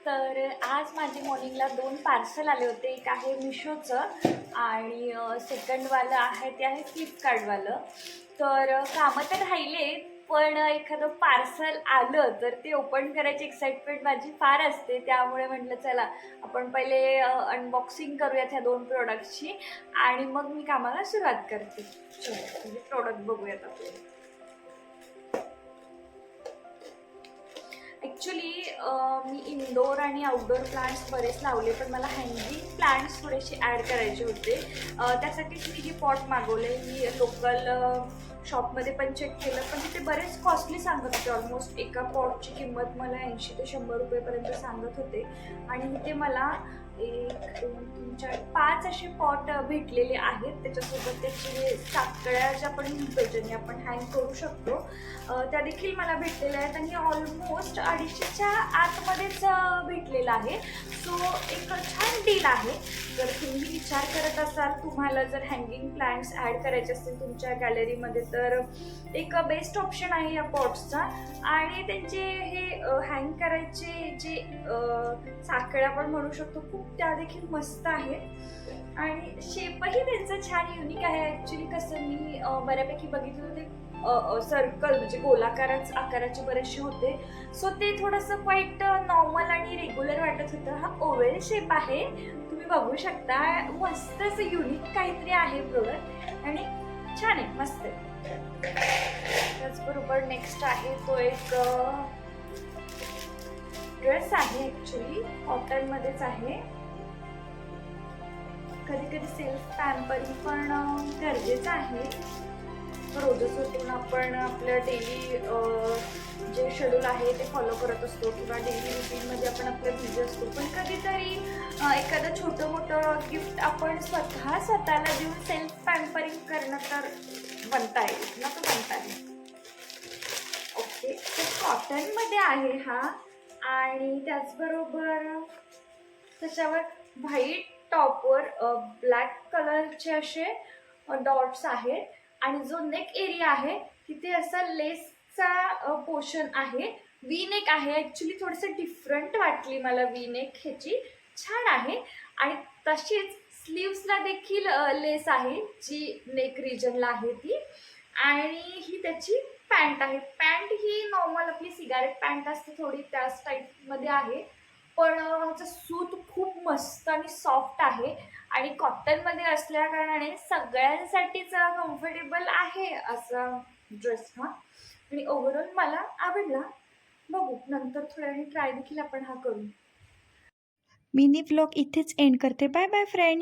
तर आज माझी मॉर्निंगला 2 पार्सल आले होते. एक आहे मिशोचं आणि सेकंडवालं आहे ते आहे फ्लिपकार्टवालं. तर कामं तर राहिले, पण एखादं पार्सल आलं तर ते ओपन करायची एक्साइटमेंट माझी फार असते. त्यामुळे म्हटलं चला आपण पहिले अनबॉक्सिंग करूयात ह्या 2 प्रॉडक्ट्सची आणि मग मी कामाला सुरुवात करते. चलो म्हणजे प्रॉडक्ट बघूयात आपले. ॲक्च्युली मी इनडोअर आणि आउटडोअर प्लांट्स बरेच लावले, पण मला हँगिंग प्लांट्स थोडेसे ॲड करायचे होते. त्यासाठीच मी हे पॉट मागवले. मी लोकल शॉपमध्ये पण चेक केलं, पण तिथे बरेच कॉस्टली सांगत होते. ऑलमोस्ट एका पॉटची किंमत मला 80 ते 100 रुपयेपर्यंत सांगत होते आणि इथे मला 1, 2, 3, 4, 5 असे पॉट भेटलेले आहेत. त्याच्यासोबत त्याचे साकळ्या ज्या आपण म्हणतो ज्याने आपण हँग करू शकतो त्या देखील मला भेटलेल्या आहेत आणि ऑलमोस्ट 250च्या आतमध्येच भेटलेलं आहे. सो एक छान डील आहे. जर तुम्ही विचार करत असाल तुम्हाला जर हँगिंग प्लांट्स ॲड करायचे असतील तुमच्या गॅलरीमध्ये तर एक बेस्ट ऑप्शन आहे या पॉट्सचा. आणि त्यांचे हे हँग करायचे जे साखळ्या आपण म्हणू शकतो खूप त्या देखील मस्त आहेत आणि शेपही त्यांचं छान युनिक आहे. ॲक्च्युली कसं मी बऱ्यापैकी बघितलं होते सर्कल म्हणजे गोलाकारच आकाराचे बरेचसे होते. सो ते थोडंसं क्वाईट नॉर्मल आणि रेग्युलर वाटत होतं. हा ओव्हल शेप आहे, तुम्ही बघू शकता. मस्त असं युनिक काहीतरी आहे प्रोडक्ट आणि छान आहे, मस्त आहे. त्याचबरोबर नेक्स्ट आहे तो एक ड्रेस आहे. ॲक्च्युली कॉटनमध्येच आहे. कधी कधी सेल्फ पॅम्परिंग पण गरजेचं आहे. रोजच उठून आपण आपलं डेली जे शेड्यूल आहे ते फॉलो करत असतो किंवा डेली रुटीनमध्ये आपण आपलं बिझी असतो, पण कधीतरी एखादं छोटं मोठं गिफ्ट आपण स्वतःला देऊन सेल्फ पॅम्परिंग करणं तर बनता येईल ना, तर बनता येईल. ओके, तर कॉटनमध्ये आहे हा आणि त्याचबरोबर त्याच्यावर व्हाईट टॉपवर ब्लॅक कलरचे असे डॉट्स आहेत आणि जो नेक एरिया आहे तिथे असा लेसचा पोर्शन आहे. वी नेक आहे. ॲक्च्युली थोडंसं डिफरंट वाटली मला वी नेक ह्याची, छान आहे. आणि तशीच स्लीव्सला देखील लेस आहे जी नेक रिजनला आहे ती. आणि ही त्याची पॅन्ट आहे. पॅन्ट ही नॉर्मल आपली सिगारेट पॅन्ट असते थोडी त्याच टाईपमध्ये आहे, पण ह्याचं सूत खूप मस्त आणि सॉफ्ट आहे आणि कॉटनमध्ये असल्या कारणाने सगळ्यांसाठीच कम्फर्टेबल आहे असा ड्रेस हा. आणि ओव्हरऑल मला आवडला. बघू नंतर थोड्या वेळाने ट्राय देखील आपण हा करू. मिनी व्लॉग इथेच एंड करते. Bye bye friends.